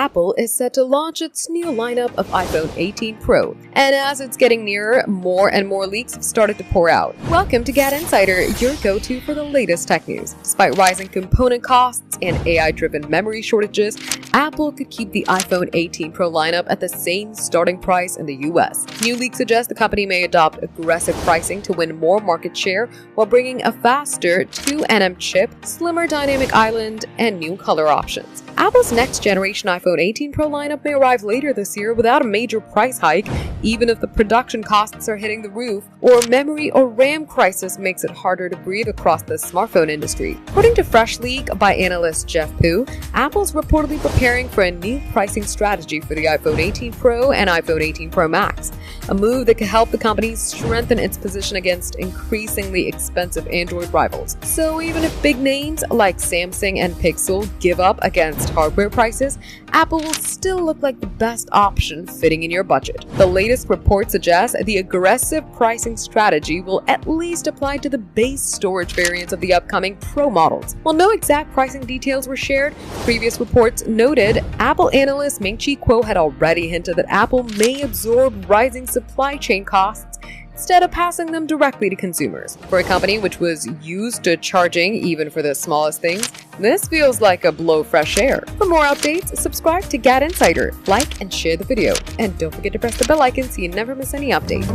Apple is set to launch its new lineup of iPhone 18 Pro, and as it's getting nearer, more and more leaks have started to pour out. Welcome to GadInsider, your go-to for the latest tech news. Despite rising component costs and AI-driven memory shortages, Apple could keep the iPhone 18 Pro lineup at the same starting price in the US. New leaks suggest the company may adopt aggressive pricing to win more market share while bringing a faster 2nm chip, slimmer dynamic island, and new color options. Apple's next-generation iPhone 18 Pro lineup may arrive later this year without a major price hike, even if the production costs are hitting the roof, or memory or RAM crisis makes it harder to breathe across the smartphone industry. According to Fresh Leak by analyst Jeff Poo, Apple's reportedly preparing for a new pricing strategy for the iPhone 18 Pro and iPhone 18 Pro Max, a move that could help the company strengthen its position against increasingly expensive Android rivals. So even if big names like Samsung and Pixel give up against hardware prices, Apple will still look like the best option fitting in your budget. The latest report suggests the aggressive pricing strategy will at least apply to the base storage variants of the upcoming Pro models. While no exact pricing details were shared, previous reports noted Apple analyst Ming-Chi Kuo had already hinted that Apple may absorb rising supply chain costs instead of passing them directly to consumers. For a company which was used to charging even for the smallest things, this feels like a blow of fresh air. For more updates, subscribe to GadInsider, like and share the video, and don't forget to press the bell icon so you never miss any update.